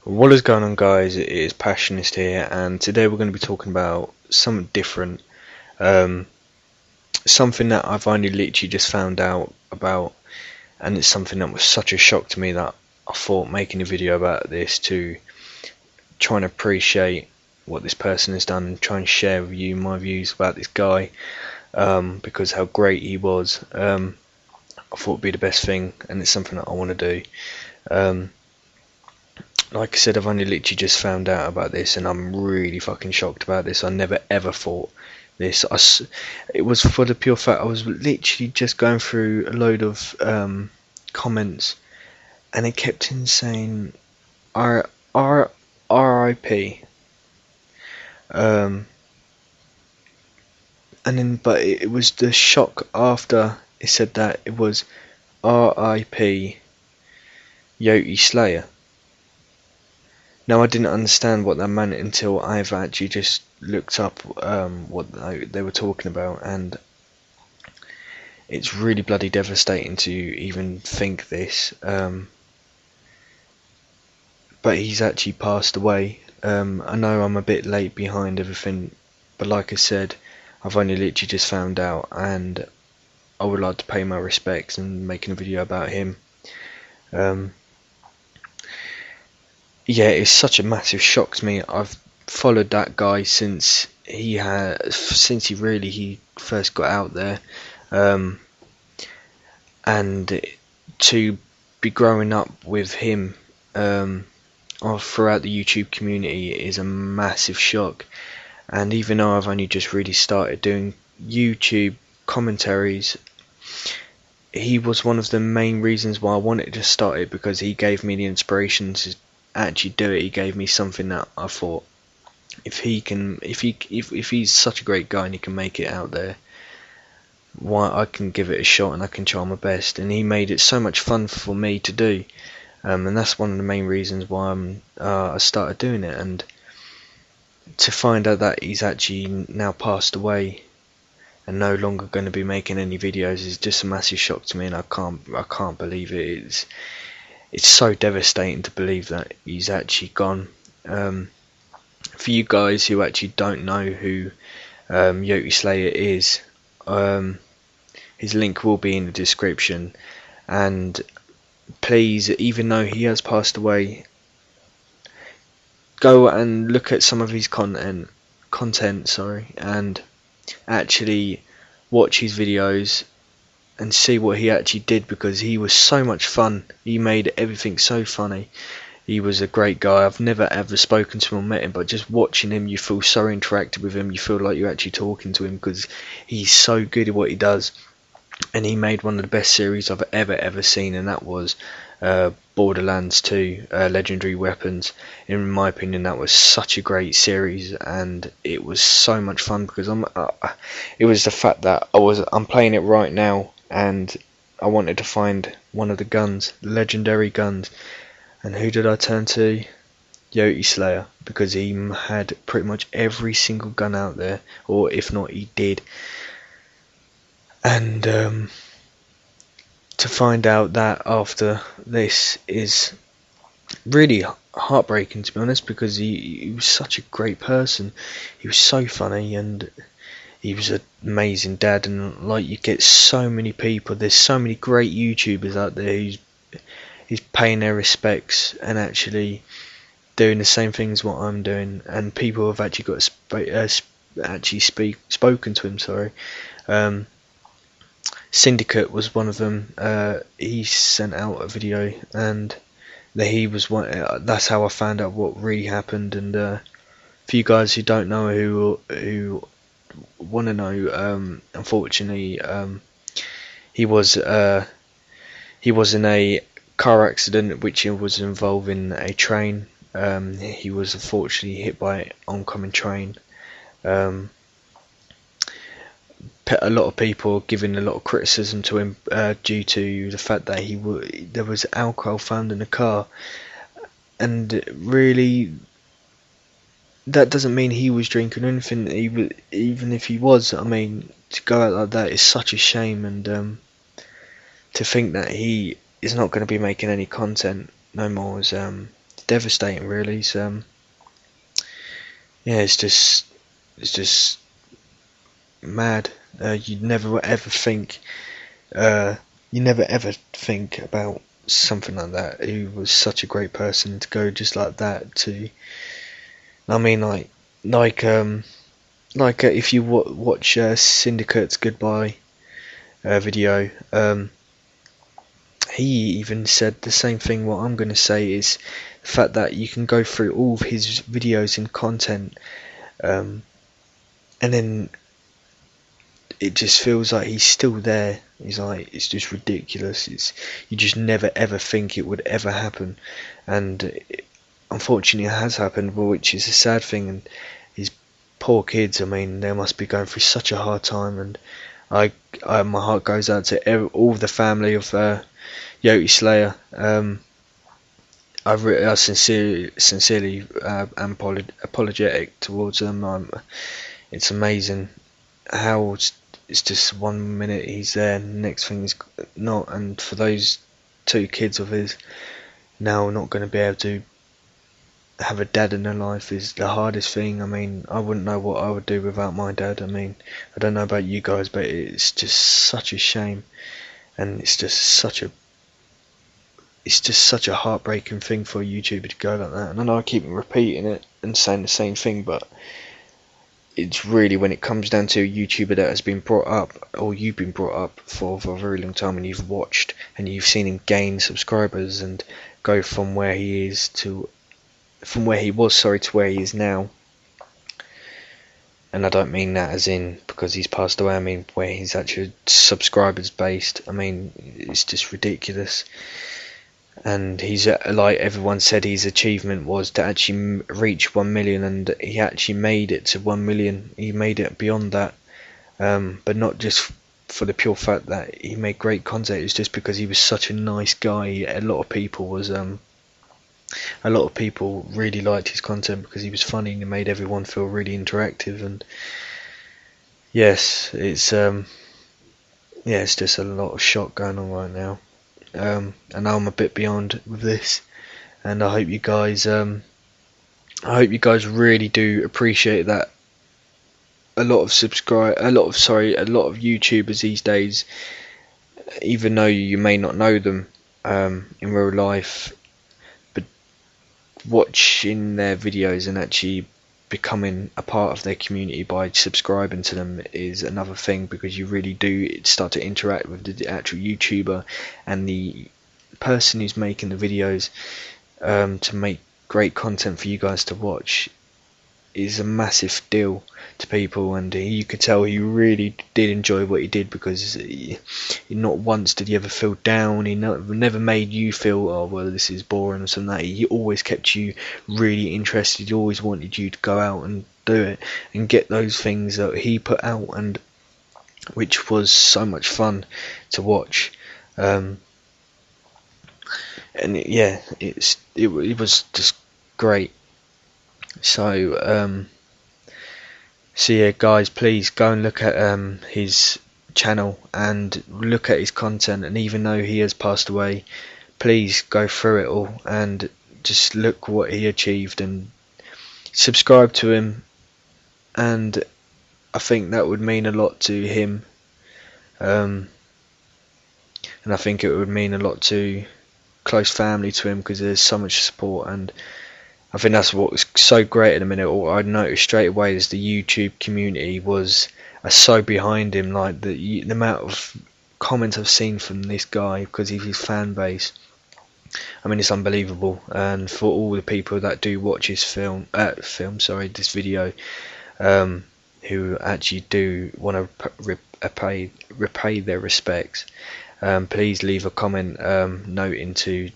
What is going on, guys? It is Passionist here, and today we're going to be talking about something different. Um, Something that I've only literally just found out about, and it's something that was such a shock to me that I thought making a video about this to try and appreciate what this person has done and try and share with you my views about this guy, because how great he was. I thought would be the best thing, and it's something that I want to do. Um, Like I said, I've only literally just found out about this, and I'm really fucking shocked about this. I never ever thought this. It was for the pure fact I was literally just going through a load of comments, and it kept in saying R.I.P. Um, and then, but it was the shock after it said that it was R.I.P. Yoteslayer. Now, I didn't understand what that meant until I've actually just looked up what they were talking about, and it's really bloody devastating to even think this. But he's actually passed away. I know I'm a bit late behind everything, but like I said, I've only literally just found out, and I would like to pay my respects and making a video about him. Yeah, it's such a massive shock to me. I've followed that guy since he first got out there, and to be growing up with him throughout the YouTube community is a massive shock. And even though I've only just really started doing YouTube commentaries, he was one of the main reasons why I wanted to start it, because he gave me the inspiration to actually do it. He gave me something that I thought, if he's such a great guy and he can make it out there, why I can give it a shot and I can try my best. And he made it so much fun for me to do, and that's one of the main reasons why I started doing it. And to find out that he's actually now passed away and no longer going to be making any videos is just a massive shock to me, and I can't believe it. It's so devastating to believe that he's actually gone. For you guys who actually don't know who Yoteslayer is, his link will be in the description, and please, even though he has passed away, go and look at some of his content, and actually watch his videos and see what he actually did, because he was so much fun. He made everything so funny. He was a great guy. I've never ever spoken to him or met him, but just watching him, you feel so interactive with him. You feel like you're actually talking to him, because he's so good at what he does. And he made one of the best series I've ever seen, and that was Borderlands 2, Legendary Weapons. In my opinion, that was such a great series, and it was so much fun, because it was the fact that I'm playing it right now, and I wanted to find one of the guns, legendary guns, and who did I turn to? Yoteslayer, because he had pretty much every single gun out there, or if not, he did. And to find out that after this is really heartbreaking, to be honest, because he was such a great person. He was so funny, and he was an amazing dad. And like, you get so many people, there's so many great YouTubers out there who's paying their respects and actually doing the same things what I'm doing, and people have actually got spoken to him. Sorry. Syndicate was one of them. He sent out a video, and he was one. That's how I found out what really happened. And for you guys who don't know, who want to know, unfortunately, he was in a car accident which was involving a train. He was unfortunately hit by an oncoming train. A lot of people giving a lot of criticism to him due to the fact that there was alcohol found in the car, and really that doesn't mean he was drinking or anything. Even if he was, I mean, to go out like that is such a shame, and to think that he is not going to be making any content no more is devastating, really. Yeah, it's just mad. You'd never ever think, you never ever think about something like that. He was such a great person to go just like that to. I mean, like um if you watch Syndicate's goodbye video, he even said the same thing. What I'm going to say is the fact that you can go through all of his videos and content, and then it just feels like he's still there. He's like, it's just ridiculous. You just never ever think it would ever happen, and unfortunately it has happened, which is a sad thing. And his poor kids, I mean, they must be going through such a hard time, and my heart goes out to all the family of Yoteslayer. I sincerely am apologetic towards them. It's amazing how it's just 1 minute he's there, and the next thing is not. And for those two kids of his now not going to be able to have a dad in their life is the hardest thing. I mean, I wouldn't know what I would do without my dad. I mean, I don't know about you guys, but it's just such a shame, and it's just such a heartbreaking thing for a YouTuber to go like that. And I know I keep repeating it and saying the same thing, but it's really, when it comes down to a YouTuber that has been brought up, or you've been brought up for a very long time, and you've watched and you've seen him gain subscribers and go from where he was to where he is now. And I don't mean that as in because he's passed away. I mean where he's actually subscribers based. I mean, it's just ridiculous. And he's, like everyone said, his achievement was to actually reach 1 million, and he actually made it to 1 million. He made it beyond that, but not just for the pure fact that he made great content. It's just because he was such a nice guy. A lot of people really liked his content because he was funny and he made everyone feel really interactive. And yes, it's just a lot of shock going on right now. And now I'm a bit beyond with this, and I hope you guys really do appreciate that. A lot of YouTubers these days, even though you may not know them in real life, but watching their videos and actually becoming a part of their community by subscribing to them is another thing, because you really do start to interact with the actual YouTuber and the person who's making the videos to make great content for you guys to watch is a massive deal to people. And you could tell he really did enjoy what he did, because not once did he ever feel down. He never made you feel, oh well, this is boring or something like that. He always kept you really interested. He always wanted you to go out and do it and get those things that he put out, and which was so much fun to watch. And it was just great. So yeah guys, please go and look at his channel and look at his content. And even though he has passed away, please go through it all and just look what he achieved and subscribe to him. And I think that would mean a lot to him, and I think it would mean a lot to close family to him, because there's so much support. And I think that's what's so great at the minute. Or I noticed straight away is the YouTube community are so behind him. Like the amount of comments I've seen from this guy because of his fan base, I mean, it's unbelievable. And for all the people that do watch his this video, who actually do want to repay their respects, please leave a comment noting to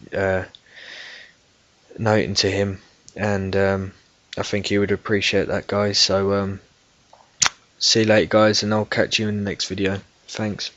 him. And I think he would appreciate that, guys. So see you later, guys, and I'll catch you in the next video. Thanks.